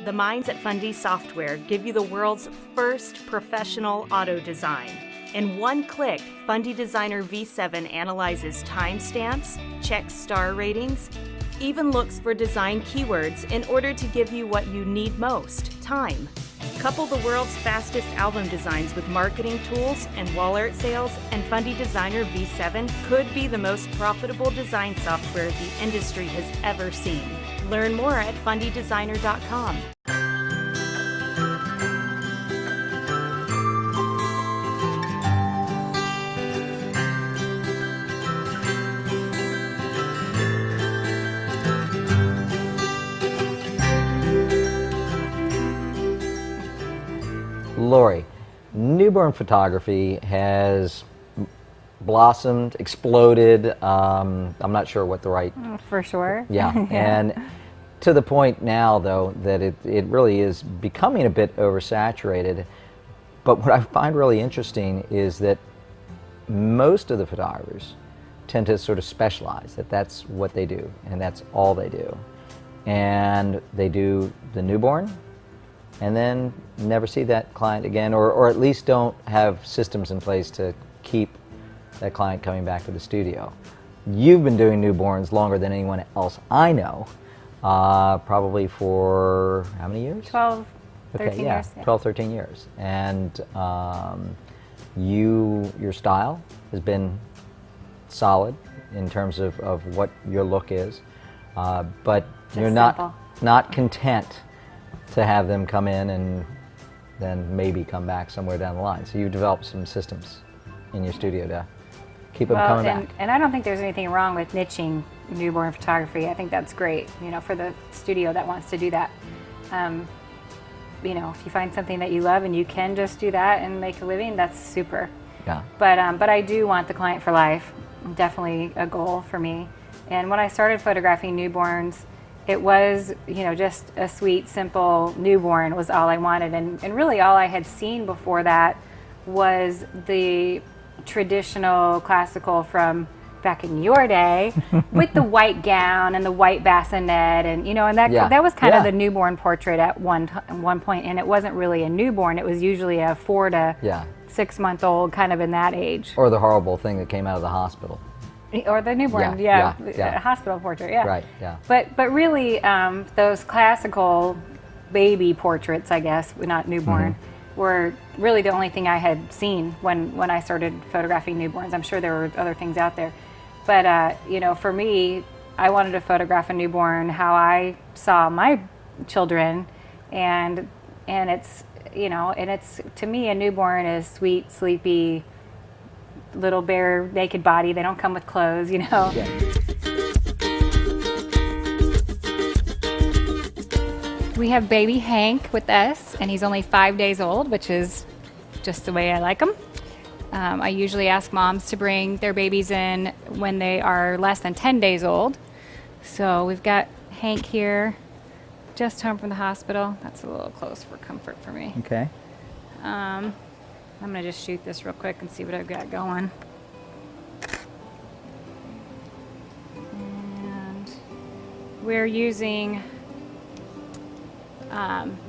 The minds at Fundy Software give you the world's first professional auto design. In one click, Fundy Designer V7 analyzes timestamps, checks star ratings, even looks for design keywords in order to give you what you need most, time. Couple the world's fastest album designs with marketing tools and wall art sales, and Fundy Designer V7 could be the most profitable design software the industry has ever seen. Learn more at fundydesigner.com. Lori, newborn photography has blossomed, exploded. I'm not sure what the right... For sure. Yeah, and to the point now, though, that it really is becoming a bit oversaturated. But what I find really interesting is that most of the photographers tend to sort of specialize, that that's what they do, and that's all they do. And they do the newborn, and then never see that client again, or at least don't have systems in place to keep that client coming back to the studio. You've been doing newborns longer than anyone else I know, probably for how many years? 12, 13 years. Yeah. 12, 13 years. And your style has been solid in terms of what your look is, but Just you're simple. not content to have them come in and then maybe come back somewhere down the line. So you've developed some systems in your studio to keep them coming back. And I don't think there's anything wrong with niching newborn photography. I think that's great, you know, for the studio that wants to do that. You know, if you find something that you love and you can just do that and make a living, that's super. Yeah. But I do want the client for life. Definitely a goal for me. And when I started photographing newborns, it was, you know, just a sweet, simple newborn was all I wanted. And really all I had seen before that was the traditional classical from back in your day with the white gown and the white bassinet, and, you know, and that was kind of the newborn portrait at one point. And it wasn't really a newborn. It was usually a 4 to 6 month old, kind of in that age. Or the horrible thing that came out of the hospital. Or the newborn, hospital portrait, Right, yeah. But really, those classical baby portraits, I guess, not newborn, were really the only thing I had seen when I started photographing newborns. I'm sure there were other things out there. But, you know, for me, I wanted to photograph a newborn how I saw my children. And it's, you know, and it's, to me, a newborn is sweet, sleepy, little bare naked body. They don't come with clothes, you know. Yeah. We have baby Hank with us, and he's only 5 days old, which is just the way I like him. I usually ask moms to bring their babies in when they are less than 10 days old. So we've got Hank here, just home from the hospital. That's a little close for comfort for me. Okay. I'm going to just shoot this real quick and see what I've got going. And we're using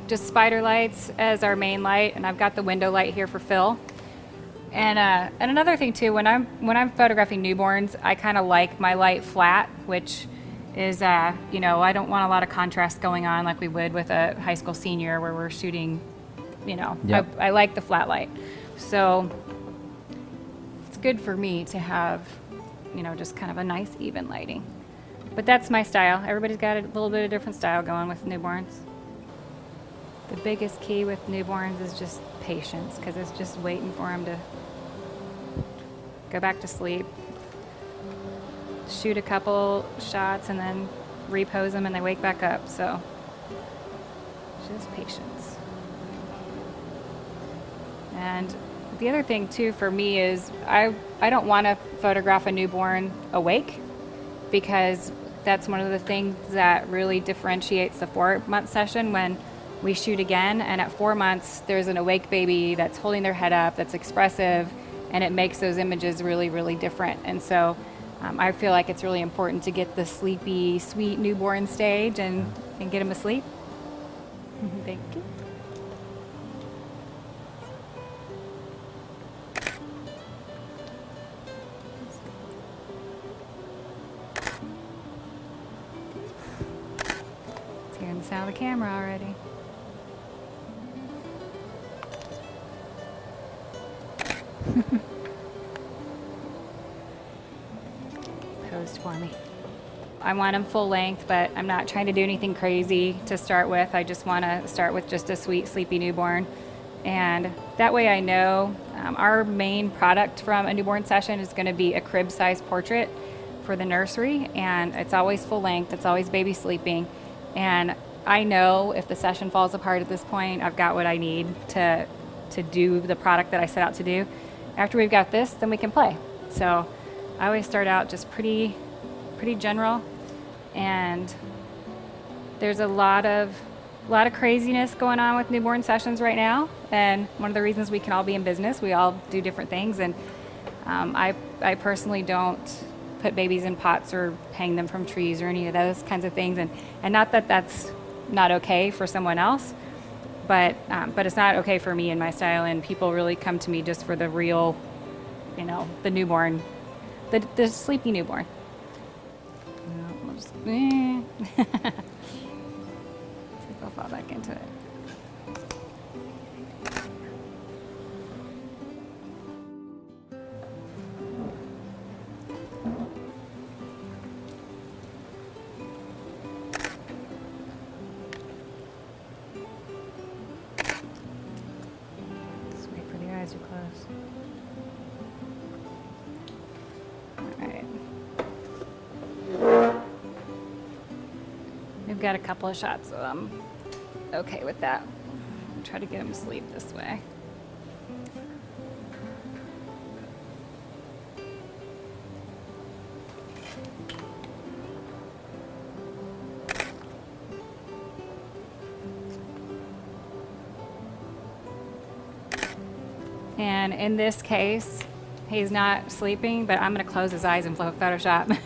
just spider lights as our main light, and I've got the window light here for Phil. And another thing too, when I'm photographing newborns, I kind of like my light flat, which is you know, I don't want a lot of contrast going on like we would with a high school senior where we're shooting, you know. I like the flat light. So it's good for me to have, you know, just kind of a nice even lighting. But that's my style. Everybody's got a little bit of different style going with newborns. The biggest key with newborns is just patience, because it's just waiting for them to go back to sleep. Shoot a couple shots and then repose them and they wake back up. So just patience. And the other thing too for me is I don't want to photograph a newborn awake, because that's one of the things that really differentiates the 4-month session when we shoot again. And at 4 months, there's an awake baby that's holding their head up, that's expressive, and it makes those images really, really different. And so I feel like it's really important to get the sleepy, sweet newborn stage and get them asleep. Thank you. It's hearing the sound of the camera already. Posed for me. I want them full length, but I'm not trying to do anything crazy to start with. I just want to start with just a sweet, sleepy newborn. And that way I know our main product from a newborn session is going to be a crib-sized portrait for the nursery. And it's always full length. It's always baby sleeping. And I know if the session falls apart at this point, I've got what I need to do the product that I set out to do. After we've got this, then we can play. So I always start out just pretty general, and there's a lot of craziness going on with newborn sessions right now, and one of the reasons we can all be in business, we all do different things, and I personally don't put babies in pots or hang them from trees or any of those kinds of things, and not that that's not okay for someone else, but it's not okay for me and my style, and people really come to me just for the real, the newborn, the sleepy newborn. We'll just see if I'll fall back into it. Just wait for the eyes to close. All right. We've got a couple of shots, so I'm okay with that. I'll try to get him to sleep this way. And in this case, he's not sleeping, but I'm going to close his eyes in Photoshop.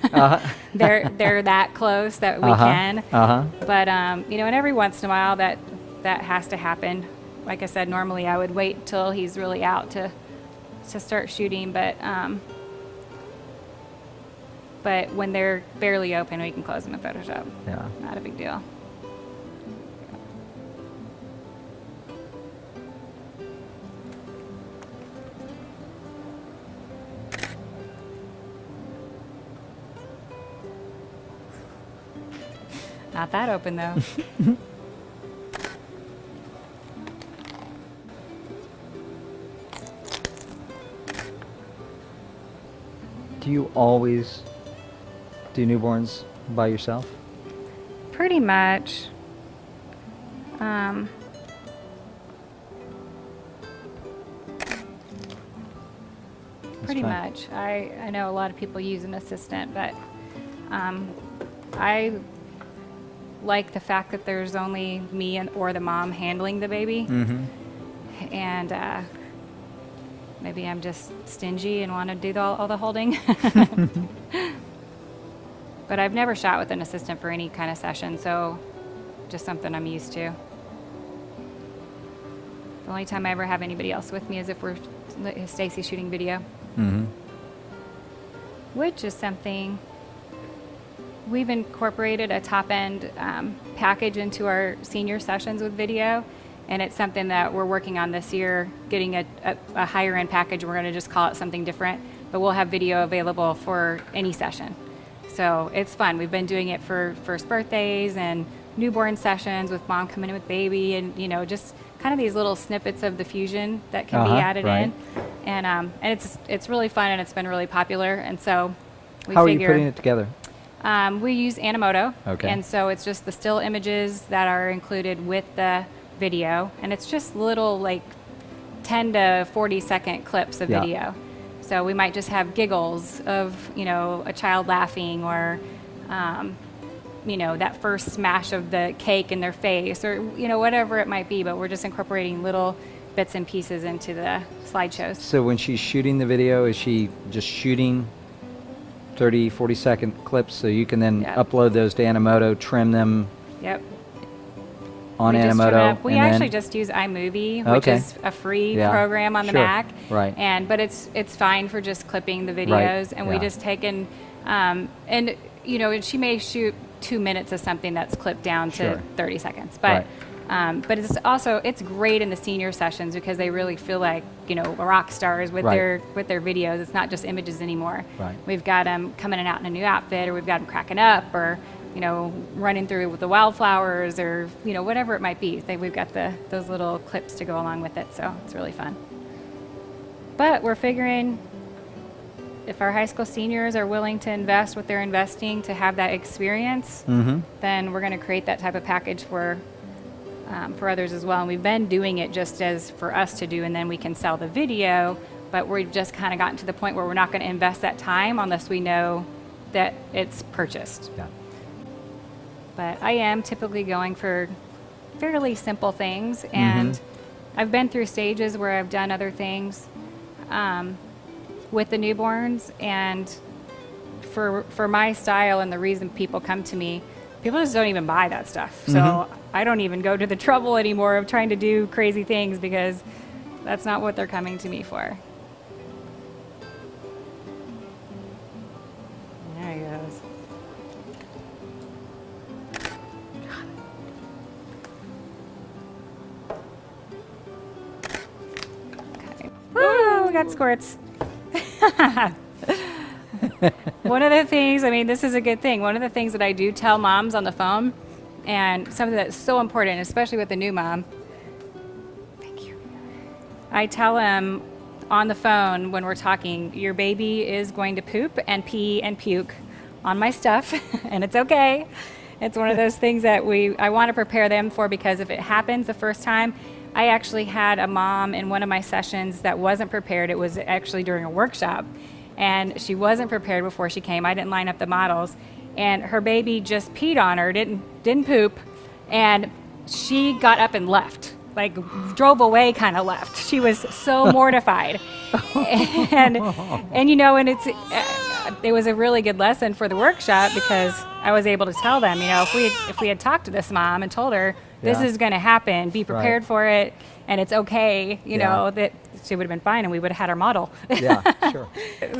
They're that close that we can. But and every once in a while that has to happen. Like I said, normally I would wait till he's really out to start shooting, but when they're barely open, we can close them in Photoshop. Yeah. Not a big deal. Not that open, though. Do you always do newborns by yourself? Pretty much. Pretty much. I know a lot of people use an assistant, but I like the fact that there's only me or the mom handling the baby. And maybe I'm just stingy and want to do all the holding. But I've never shot with an assistant for any kind of session, so just something I'm used to. The only time I ever have anybody else with me is if Stacy's shooting video. Which is something we've incorporated a top-end package into our senior sessions with video, and it's something that we're working on this year, getting a higher-end package. We're going to just call it something different, but we'll have video available for any session. So it's fun. We've been doing it for first birthdays and newborn sessions with mom coming in with baby, and just kind of these little snippets of the fusion that can be added in. And it's really fun, and it's been really popular. And so we How are you putting it together? We use Animoto, Okay. And so it's just the still images that are included with the video, and it's just little 10 to 40 second clips of video. So we might just have giggles of a child laughing, or that first smash of the cake in their face, or whatever it might be. But we're just incorporating little bits and pieces into the slideshows. So when she's shooting the video, is she just shooting 30, 40 second clips so you can then upload those to Animoto, trim them? Yep. on we just trim it Animoto. up. We and actually then, just use iMovie, which Okay. is a free Yeah. program on the Sure. Mac. Right. But it's fine for just clipping the videos, and we Yeah. just take and you know, she may shoot 2 minutes of something that's clipped down to Sure. 30 seconds, but. Right. But it's great in the senior sessions because they really feel like, you know, rock stars with Right. their videos. It's not just images anymore. Right. We've got them coming out in a new outfit, or we've got them cracking up, or, you know, running through with the wildflowers, or, you know, whatever it might be. We've got those little clips to go along with it, so it's really fun. But we're figuring if our high school seniors are willing to invest what they're investing to have that experience, then we're going to create that type of package for others as well. And we've been doing it just as for us to do, and then we can sell the video, but we've just kind of gotten to the point where we're not going to invest that time unless we know that it's purchased. Yeah. But I am typically going for fairly simple things, and I've been through stages where I've done other things with the newborns, and for my style and the reason people come to me, people just don't even buy that stuff. So I don't even go to the trouble anymore of trying to do crazy things because that's not what they're coming to me for. There he goes. Okay. Woo, we got squirts. One of the things, I mean, this is a good thing. One of the things that I do tell moms on the phone, and something that's so important, especially with the new mom, thank you. I tell them on the phone when we're talking, your baby is going to poop and pee and puke on my stuff, and it's okay. It's one of those things that I want to prepare them for, because if it happens the first time, I actually had a mom in one of my sessions that wasn't prepared. It was actually during a workshop, and she wasn't prepared before she came. I didn't line up the models, and her baby just peed on her, didn't poop, and she got up and left, like drove away, kind of left. She was so mortified, and you know, and it was a really good lesson for the workshop, because I was able to tell them, you know, if we had talked to this mom and told her this is going to happen, be prepared for it, and it's okay, you know, that she would have been fine, and we would have had our model. Yeah, sure.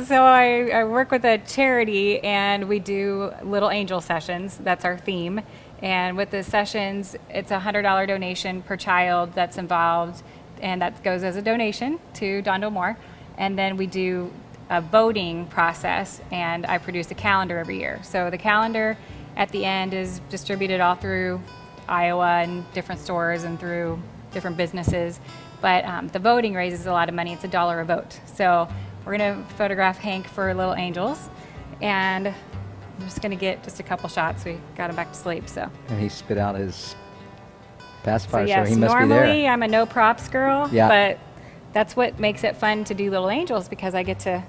So I work with a charity, and we do Little Angel sessions. That's our theme. And with the sessions, it's a $100 donation per child that's involved, and that goes as a donation to Dondell Moore. And then we do a voting process, and I produce a calendar every year. So the calendar at the end is distributed all through Iowa and different stores and through different businesses. But the voting raises a lot of money. It's $1 a vote. So we're going to photograph Hank for Little Angels, and I'm just going to get just a couple shots. We got him back to sleep. So. And he spit out his pacifier, So yes, so he must be there. normally I'm a no props girl, Yeah. but that's what makes it fun to do Little Angels, because I get to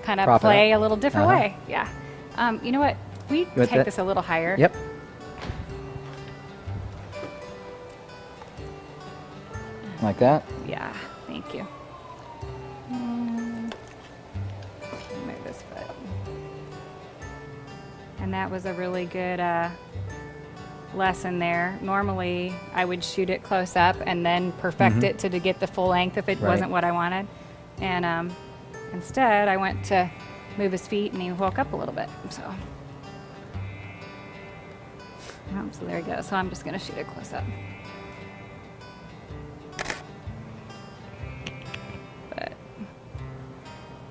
kind of Prop it play up. a little different way. Yeah. You know what? We want take that? this a little higher. Yep. Like that? Yeah, thank you. Move this foot. And that was a really good lesson there. Normally, I would shoot it close up and then perfect it to get the full length if it Right. wasn't what I wanted. And instead, I went to move his feet, and he woke up a little bit. So there you go. So I'm just going to shoot it close up.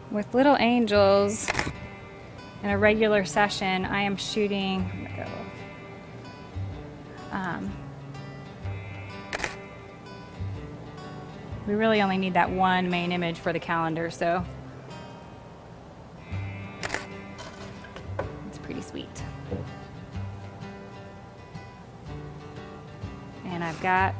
With Little Angels, in a regular session, I am shooting, we really only need that one main image for the calendar, so it's pretty sweet. And I've got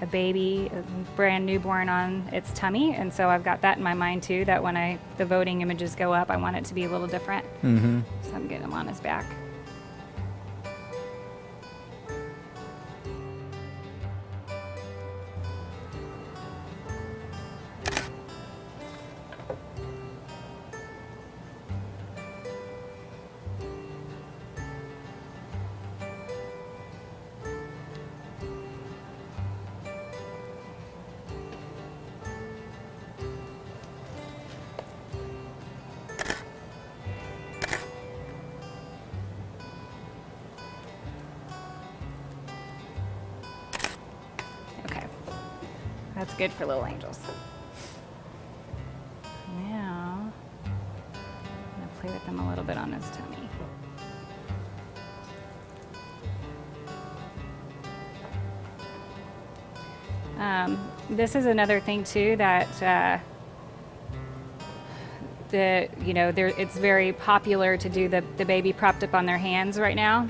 a baby, a brand newborn on its tummy, and so I've got that in my mind too, that when the voting images go up, I want it to be a little different. So I'm getting him on his back. That's good for little angels. Now, I'm gonna play with him a little bit on his tummy. This is another thing too that it's very popular to do the baby propped up on their hands right now.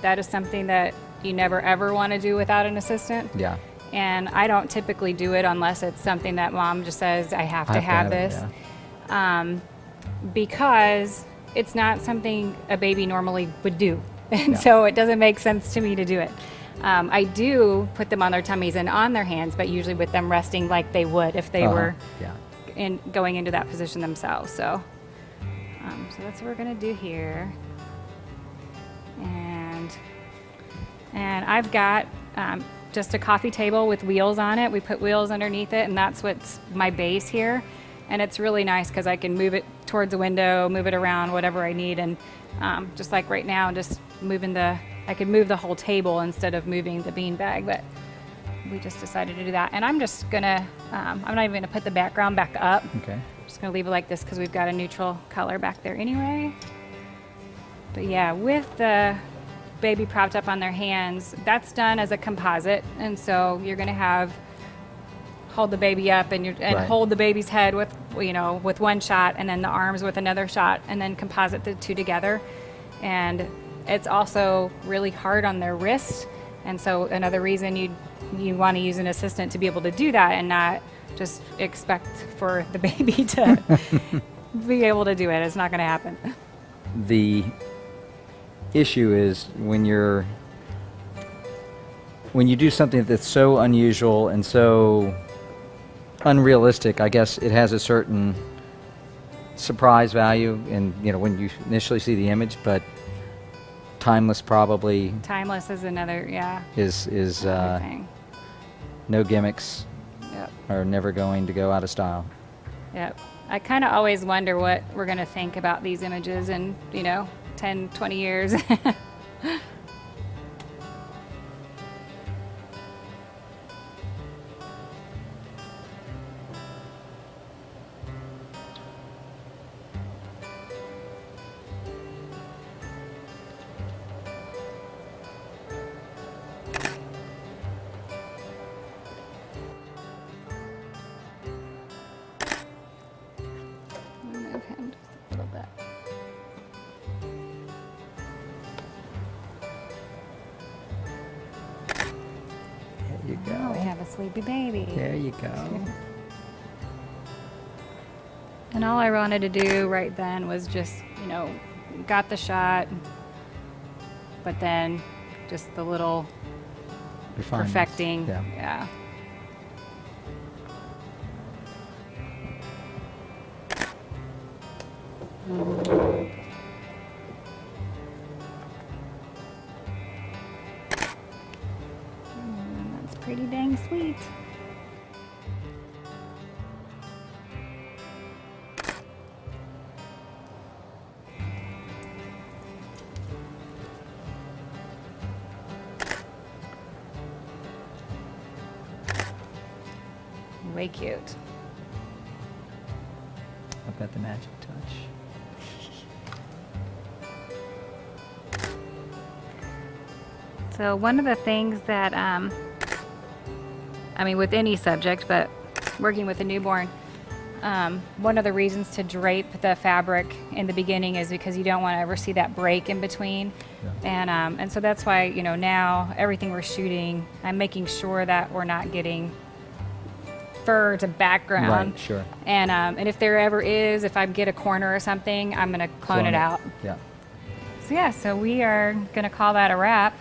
That is something that you never ever want to do without an assistant. Yeah. And I don't typically do it unless it's something that mom just says, I have to have this. Because it's not something a baby normally would do. And so it doesn't make sense to me to do it. I do put them on their tummies and on their hands, but usually with them resting like they would if they were going into that position themselves. So that's what we're gonna do here. And I've got just a coffee table with wheels on it. We put wheels underneath it, and that's what's my base here. And it's really nice because I can move it towards the window, move it around, whatever I need. And just like right now, just I could move the whole table instead of moving the beanbag, but we just decided to do that. And I'm just gonna, I'm not even gonna put the background back up. Okay. I'm just gonna leave it like this because we've got a neutral color back there anyway. But yeah, with the baby propped up on their hands, that's done as a composite. And so you're gonna hold the baby up and hold the baby's head with one shot, and then the arms with another shot, and then composite the two together. And it's also really hard on their wrist, and so another reason you want to use an assistant to be able to do that and not just expect for the baby to be able to do it. It's not going to happen. The issue is when you do something that's so unusual and so unrealistic, I guess it has a certain surprise value, and when you initially see the image, but timeless probably. Timeless is another, is thing. No gimmicks. Yep. Are never going to go out of style. Yep. I kind of always wonder what we're going to think about these images in 10, 20 years. Move him just a little bit. There you go. Oh, we have a sleepy baby. There you go. And all I wanted to do right then was just, got the shot, but then just the little Refinements. perfecting. Yeah. That's pretty dang sweet. Way cute. I've got the magic touch. So one of the things that, with any subject, but working with a newborn, one of the reasons to drape the fabric in the beginning is because you don't want to ever see that break in between. Yeah. And so that's why, now everything we're shooting, I'm making sure that we're not getting fur to background. Right, sure. And if there ever is, if I get a corner or something, I'm going to clone it out. Yeah. So we are going to call that a wrap.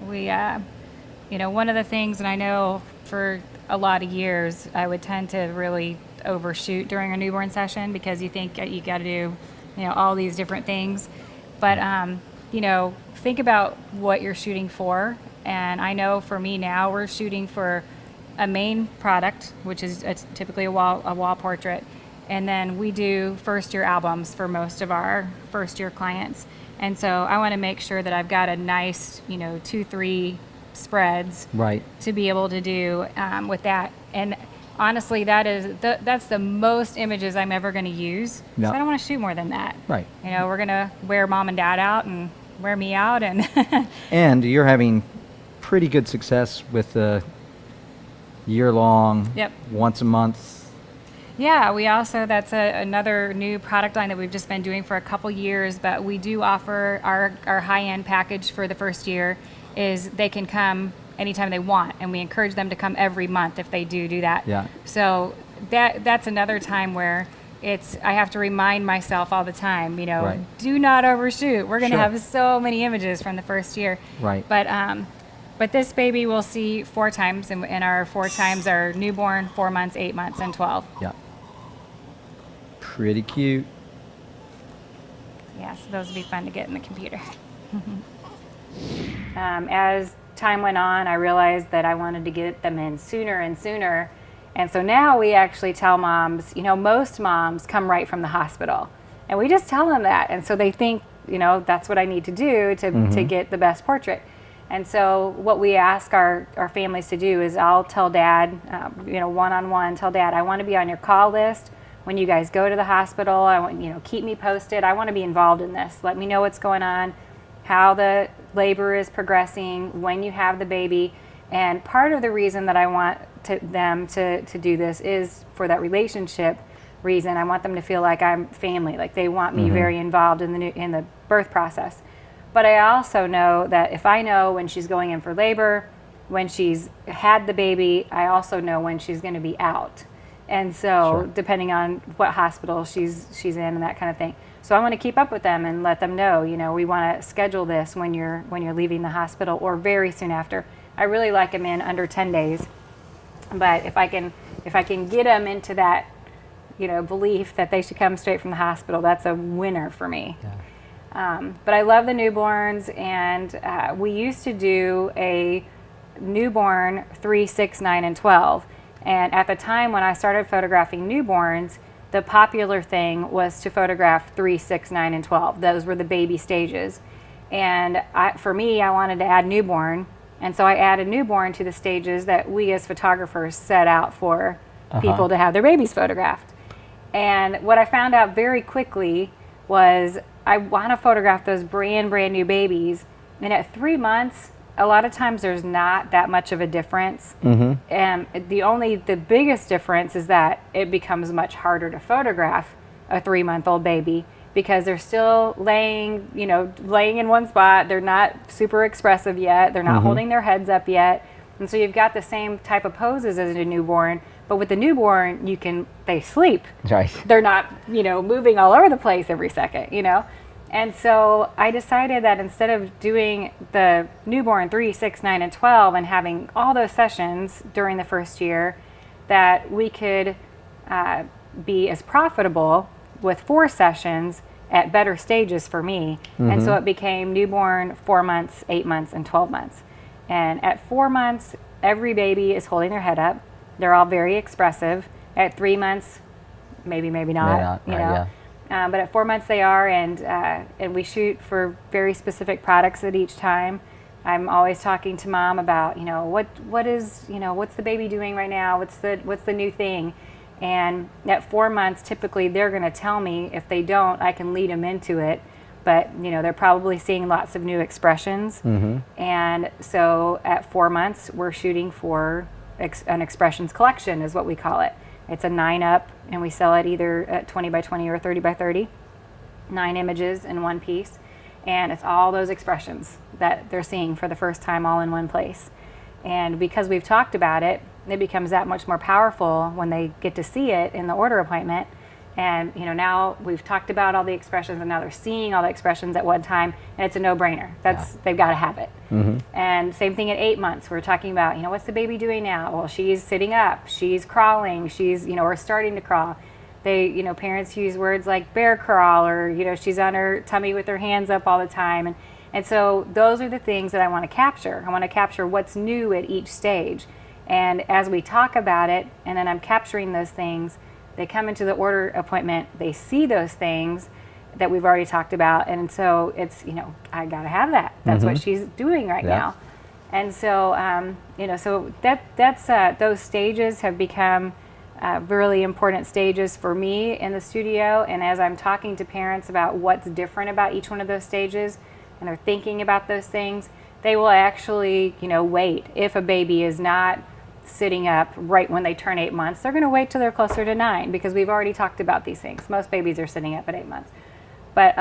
We, one of the things, and I know for a lot of years, I would tend to really overshoot during a newborn session because you think you got to do, all these different things. But, think about what you're shooting for. And I know for me now, we're shooting for a main product, which is typically a wall portrait. And then we do first-year albums for most of our first-year clients. And so I want to make sure that I've got a nice, 2-3 spreads Right. to be able to do with that. And honestly, that's the most images I'm ever going to use. Yeah. So I don't want to shoot more than that. Right. You know, we're going to wear mom and dad out and wear me out. And And you're having pretty good success with the year-long, Yep. once a month. yeah, we also, that's another new product line that we've just been doing for a couple years, but we do offer our high-end package for the first year is they can come anytime they want, and we encourage them to come every month if they do that. Yeah. So that's another time where I have to remind myself all the time, you know, Right. do not overshoot. We're going to Sure. have so many images from the first year. Right. But this baby we'll see 4 times, and our 4 times are newborn, 4 months, 8 months, and 12. Yeah. Pretty cute. Yeah, so those would be fun to get in the computer. As time went on, I realized that I wanted to get them in sooner and sooner. And so now we actually tell moms, you know, most moms come right from the hospital. And we just tell them that. And so they think, you know, that's what I need to do to get the best portrait. And so what we ask our families to do is I'll tell dad, you know, one-on-one, tell dad, I want to be on your call list. When you guys go to the hospital, I want, you know, keep me posted. I want to be involved in this. Let me know what's going on, how the labor is progressing, when you have the baby. And part of the reason that I want them to do this is for that relationship reason. I want them to feel like I'm family, like they want me very involved in the birth process. But I also know that if I know when she's going in for labor, when she's had the baby, I also know when she's going to be out. And so Sure. depending on what hospital she's in and that kind of thing. So I want to keep up with them and let them know, you know, we want to schedule this when you're leaving the hospital or very soon after. I really like them in under 10 days. But if I can get them into that, you know, belief that they should come straight from the hospital, that's a winner for me. Yeah. But I love the newborns, and we used to do a newborn 3, 6, 9, and 12. And at the time when I started photographing newborns, the popular thing was to photograph 3, 6, 9, and 12. Those were the baby stages. And for me, I wanted to add newborn. And so I added newborn to the stages that we as photographers set out for people to have their babies photographed. And what I found out very quickly was I want to photograph those brand new babies. And at 3 months, a lot of times there's not that much of a difference. And the biggest difference is that it becomes much harder to photograph a 3-month-old baby because they're still laying in one spot. They're not super expressive yet. They're not holding their heads up yet. And so you've got the same type of poses as a newborn, but with the newborn, they sleep. Right. They're not, moving all over the place every second, And so I decided that instead of doing the newborn 3, 6, 9, and 12 and having all those sessions during the first year, that we could be as profitable with 4 sessions at better stages for me. And so it became newborn, 4 months, 8 months, and 12 months. And at 4 months, every baby is holding their head up. They're all very expressive. At 3 months, maybe not, Yeah. But at 4 months they are, and we shoot for very specific products at each time. I'm always talking to mom about, what's the baby doing right now? What's the new thing? And at 4 months, typically they're going to tell me. If they don't, I can lead them into it. But they're probably seeing lots of new expressions. And so at 4 months, we're shooting for an expressions collection, is what we call it. It's a 9-up, and we sell it either at 20 by 20 or 30 by 30. 9 images in one piece. And it's all those expressions that they're seeing for the first time all in one place. And because we've talked about it, it becomes that much more powerful when they get to see it in the order appointment. And now we've talked about all the expressions, and now they're seeing all the expressions at one time, and it's a no-brainer. They've got to have it. And same thing at 8 months. We're talking about, what's the baby doing now? Well, she's sitting up, she's crawling, she's or starting to crawl. They, parents use words like bear crawl, or she's on her tummy with her hands up all the time, and so those are the things that I want to capture. I want to capture what's new at each stage, and as we talk about it, and then I'm capturing those things. They come into the order appointment, they see those things that we've already talked about, and so it's, I gotta have that. That's what she's doing right now. And so, so that's those stages have become really important stages for me in the studio. And as I'm talking to parents about what's different about each one of those stages, and they're thinking about those things, they will actually, wait. If a baby is not sitting up right when they turn 8 months, they're going to wait till they're closer to 9, because we've already talked about these things. Most babies are sitting up at 8 months. But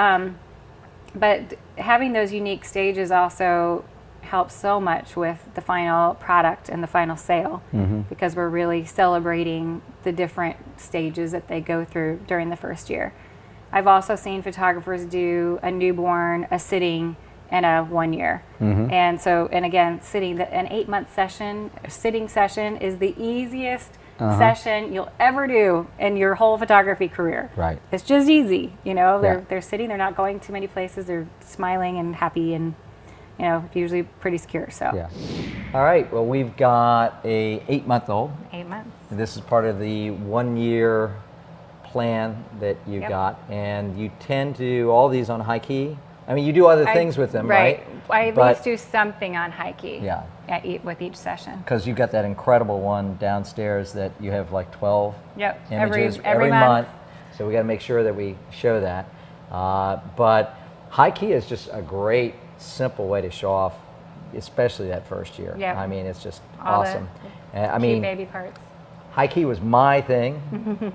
having those unique stages also helps so much with the final product and the final sale, because we're really celebrating the different stages that they go through during the first year. I've also seen photographers do a newborn, a sitting, and a 1 year. And so, and again, an 8-month sitting session is the easiest session you'll ever do in your whole photography career. Right. It's just easy, they're sitting, they're not going too many places, they're smiling and happy, and usually pretty secure. So Yeah. All right. Well, we've got a 8-month-old. 8 months. This is part of the 1 year plan that you Yep. got, and you tend to do all these on high key. I mean, you do other things with them, right? I at But- least do something on high key. Yeah. With each session. Because you've got that incredible one downstairs that you have like 12 Yep. images Every month. So we got to make sure that we show that. But high key is just a great, simple way to show off, especially that first year. Yep. I mean, it's just All the awesome. Cute baby parts. High key was my thing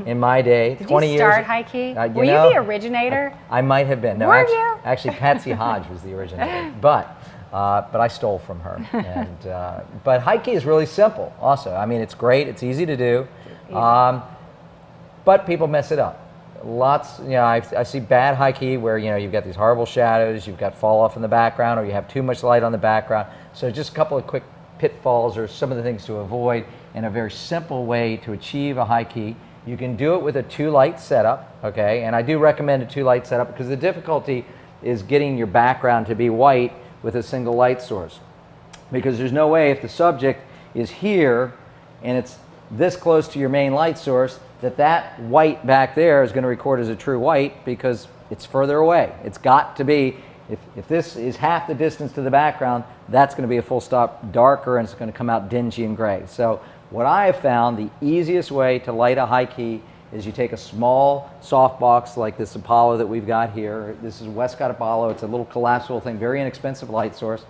in my day. Did 20 you years. start high key? You Were know, you the originator? I might have been. No, Were actually, you? actually, Patsy Hodge was the originator, but I stole from her. And but high key is really simple. Also, I mean, it's great. It's easy to do, but people mess it up. Lots, I see bad high key where you've got these horrible shadows, you've got fall off in the background, or you have too much light on the background. So just a couple of quick pitfalls or some of the things to avoid, and a very simple way to achieve a high key. You can do it with a 2-light setup, okay? And I do recommend a 2-light setup because the difficulty is getting your background to be white with a single light source. Because there's no way, if the subject is here and it's this close to your main light source, that white back there is going to record as a true white because it's further away. It's got to be, if this is half the distance to the background, that's going to be a full stop darker, and it's going to come out dingy and gray. So what I have found, the easiest way to light a high key is you take a small softbox like this Apollo that we've got here. This is Westcott Apollo. It's a little collapsible thing, very inexpensive light source.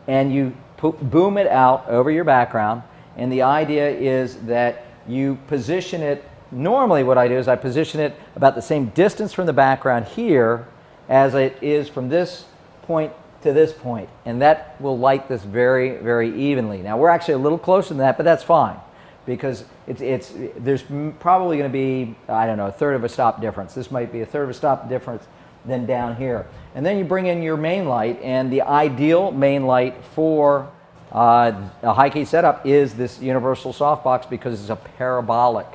And you boom it out over your background. And the idea is that you position it, normally what I do is I position it about the same distance from the background here as it is from this point to this point. And that will light this very, very evenly. Now we're actually a little closer than that, but that's fine, because there's probably going to be, I don't know, a third of a stop difference. This might be a third of a stop difference than down here. And then you bring in your main light, and the ideal main light for a high key setup is this universal softbox, because it's a parabolic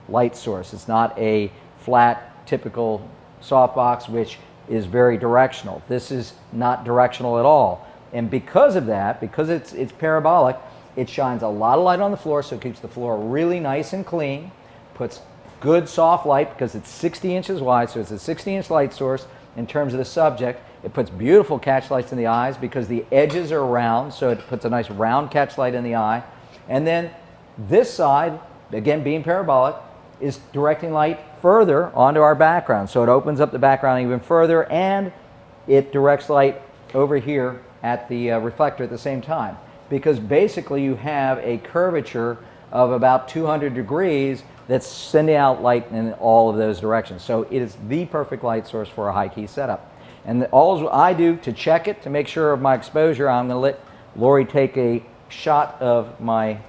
light source. It's not a flat, typical softbox, which is very directional. This is not directional at all. And because of that, because it's parabolic, it shines a lot of light on the floor, so it keeps the floor really nice and clean, puts good soft light because it's 60 inches wide, so it's a 60-inch light source. In terms of the subject, it puts beautiful catch lights in the eyes because the edges are round, so it puts a nice round catch light in the eye. And then this side, again being parabolic, is directing light further onto our background, so it opens up the background even further, and it directs light over here at the reflector at the same time. Because basically you have a curvature of about 200 degrees that's sending out light in all of those directions. So it is the perfect light source for a high key setup. And all I do to check it, to make sure of my exposure, I'm going to let Lori take a shot of my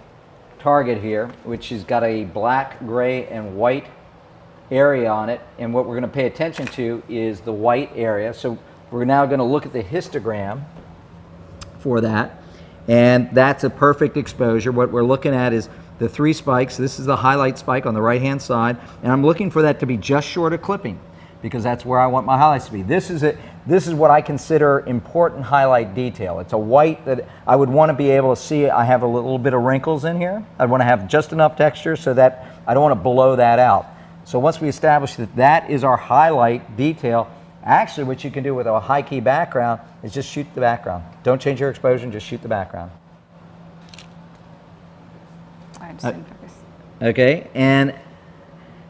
target here, which has got a black, gray, and white area on it. And what we're going to pay attention to is the white area. So we're now going to look at the histogram for that. And that's a perfect exposure. What we're looking at is the 3 spikes. This is the highlight spike on the right-hand side. And I'm looking for that to be just short of clipping, because that's where I want my highlights to be. This is what I consider important highlight detail. It's a white that I would want to be able to see. I have a little bit of wrinkles in here. I'd want to have just enough texture so that I don't want to blow that out. So once we establish that that is our highlight detail, actually what you can do with a high key background is just shoot the background. Don't change your exposure, just shoot the background. just didn't focus. Okay, and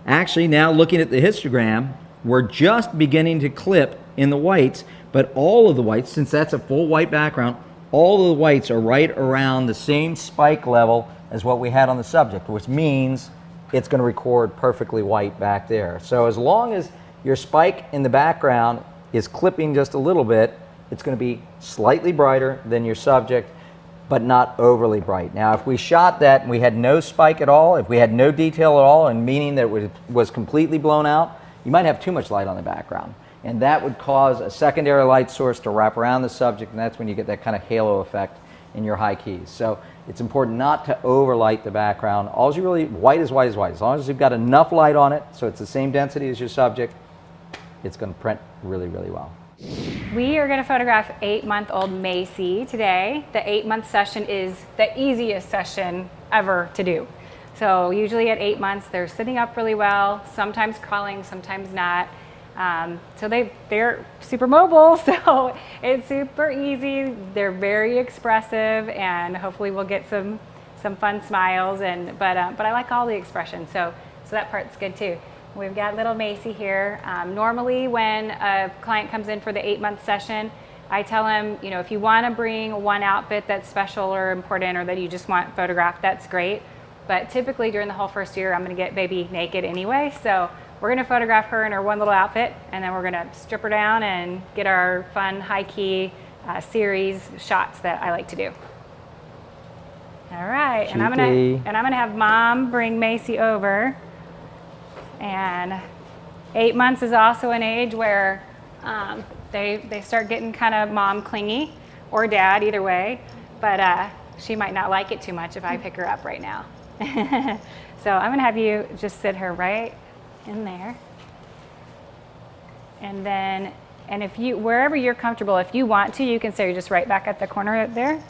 actually now looking at the histogram, we're just beginning to clip in the whites, but all of the whites, since that's a full white background, all of the whites are right around the same spike level as what we had on the subject, which means it's going to record perfectly white back there. So as long as your spike in the background is clipping just a little bit, it's going to be slightly brighter than your subject, but not overly bright. Now, if we shot that and we had no spike at all, if we had no detail at all, and meaning that it was completely blown out, you might have too much light on the background. And that would cause a secondary light source to wrap around the subject, and that's when you get that kind of halo effect in your high keys. So it's important not to overlight the background. All you really, white is white is white. As long as you've got enough light on it, so it's the same density as your subject, it's going to print really, really well. We are going to photograph 8-month-old Macy today. The 8-month session is the easiest session ever to do. So usually at 8 months, they're sitting up really well, sometimes crawling, sometimes not. So they're super mobile, so it's super easy. They're very expressive, and hopefully we'll get some fun smiles. But I like all the expressions, so that part's good too. We've got little Macy here. Normally when a client comes in for the 8-month session, I tell them, you know, if you want to bring one outfit that's special or important or that you just want photographed, that's great. But typically during the whole first year, I'm going to get baby naked anyway. So we're going to photograph her in her one little outfit, and then we're going to strip her down and get our fun high-key series shots that I like to do. All right, and I'm gonna have Mom bring Macy over. And 8 months is also an age where they start getting kind of mom clingy, or dad, either way. But she might not like it too much if I pick her up right now. So I'm gonna have you just sit her right in there. And then, if you, wherever you're comfortable, if you want to, you can stay just right back at the corner right there.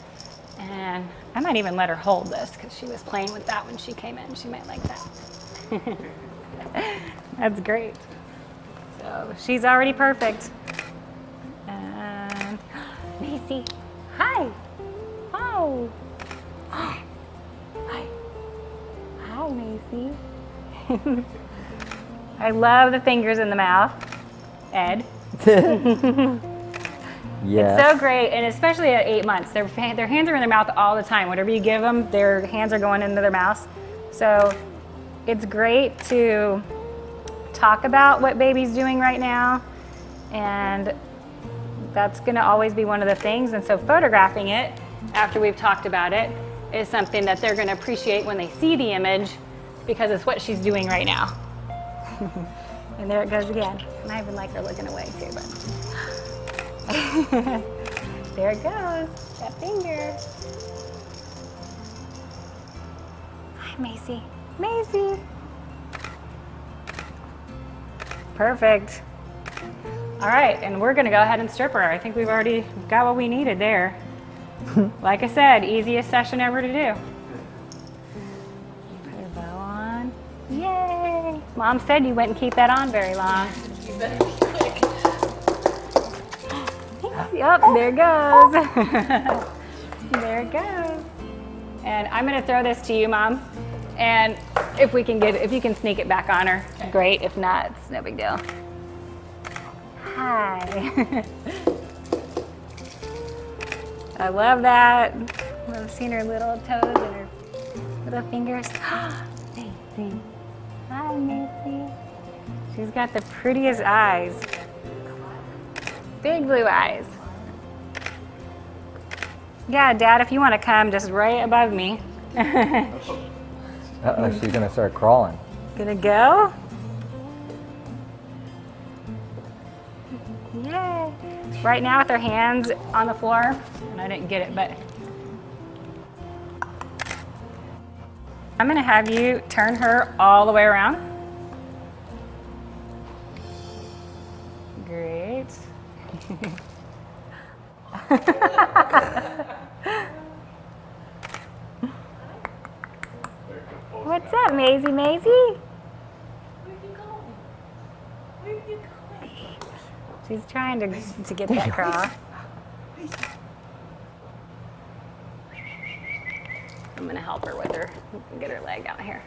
And I might even let her hold this because she was playing with that when she came in. She might like that. That's great. So she's already perfect. And Macy, hi. Oh. Hi. Hi, Macy. I love the fingers in the mouth, Ed. Yes. It's so great, and especially at 8 months, their hands are in their mouth all the time. Whatever you give them, their hands are going into their mouths. So it's great to talk about what baby's doing right now, and that's going to always be one of the things. And so photographing it after we've talked about it is something that they're going to appreciate when they see the image, because it's what she's doing right now. And there it goes again. And I even like her looking away too, but there it goes, that finger. Hi, Macy. Macy. Perfect. All right, and we're gonna go ahead and strip her. I think we've already got what we needed there. Like I said, easiest session ever to do. Put her bow on. Yay! Mom said you wouldn't keep that on very long. You better be quick. Yep, there it goes. There it goes. And I'm gonna throw this to you, Mom. And if you can sneak it back on her, great. If not, it's no big deal. Hi. I love that. I've seen her little toes and her little fingers. Macy. Hi, Macy. She's got the prettiest eyes. Big blue eyes. Yeah, Dad, if you want to come just right above me. Uh-oh, she's going to start crawling. Gonna go? Yay. Right now with her hands on the floor, and I didn't get it, but I'm gonna have you turn her all the way around. Great. What's up, Maisie? Maisie? Where are you going? Where are you going? She's trying to get that crawl. I'm gonna help her with her, get her leg out here.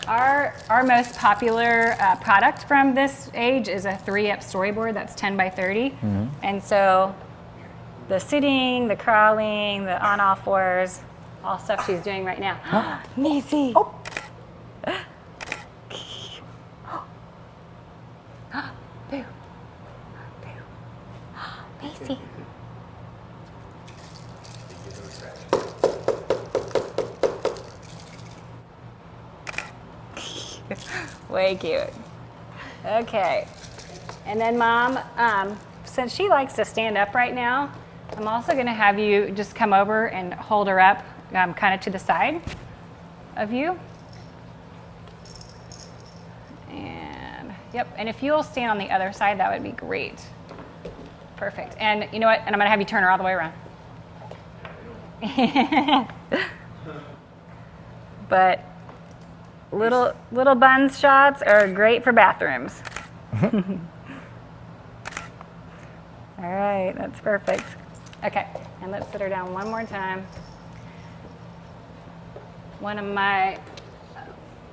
Our most popular product from this age is a 3-up storyboard that's 10 by 30. And so the sitting, the crawling, the on all fours, all stuff she's doing right now. Macy. Oh. Boo. Boo. Macy. Way cute. Okay. And then Mom, since she likes to stand up right now, I'm also going to have you just come over and hold her up kind of to the side of you. And yep, and if you'll stand on the other side, that would be great. Perfect. And you know what? And I'm going to have you turn her all the way around. But little buns shots are great for bathrooms. All right, that's perfect. Okay, and let's sit her down one more time. One of my,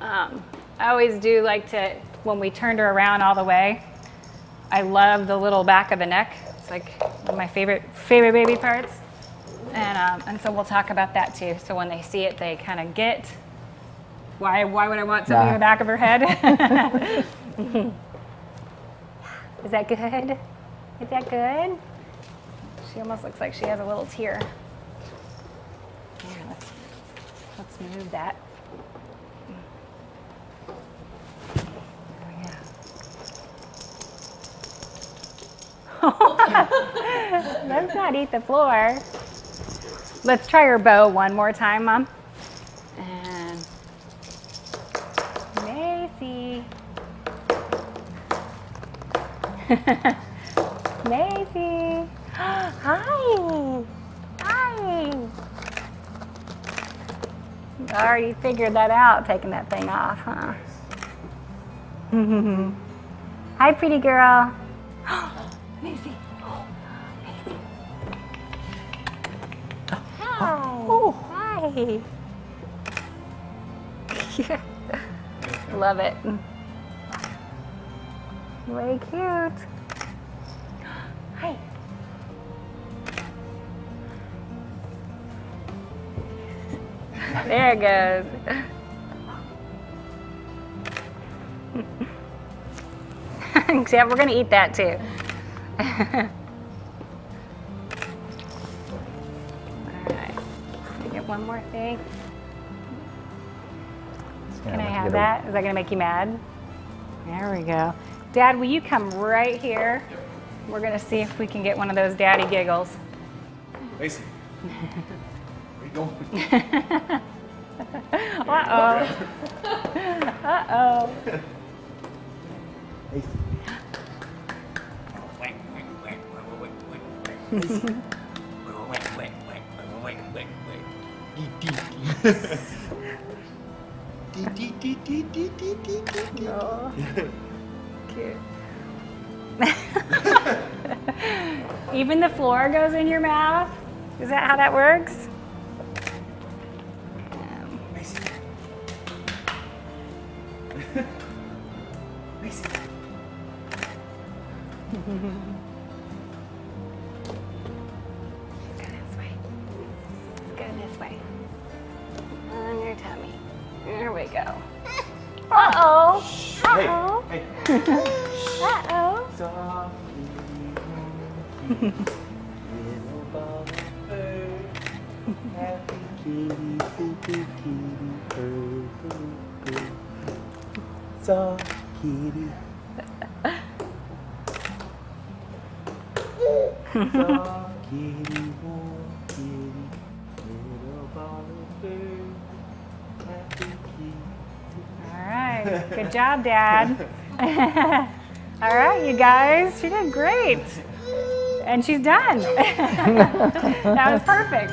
I always do like to, when we turned her around all the way, I love the little back of the neck. It's like one of my favorite baby parts. And so we'll talk about that too. So when they see it, they kind of get, why would I want something in the back of her head? Is that good? Is that good? She almost looks like she has a little tear. Here, let's move that. Let's not eat the floor. Let's try her bow one more time, Mom. And Macy. Macy. Hi. Hi. I already figured that out, taking that thing off, huh? Hi, pretty girl. Macy. Macy. Hi. Oh. Hi. Love it. Very cute. Hi. There it goes. Yeah, we're gonna eat that too. All right. Let me get one more thing. Can I have that? Is that gonna make you mad? There we go. Dad, will you come right here? We're gonna see if we can get one of those daddy giggles. Macy, where you going? Uh-oh. Uh-oh. Macy. Oh, cute. Even the floor goes in your mouth? Is that how that works? Macy. Macy. Go this way. Go this way. On your tummy. There we go. Uh-oh. Uh-oh. Hey. Uh-oh. Little ball of fur. Happy kitty, kitty, kitty, purr, purr, purr. Soft kitty. Soft kitty, warm kitty. Little ball of fur. Happy kitty. All right. Good job, Dad. All right, you guys. She did great. And she's done. That was perfect.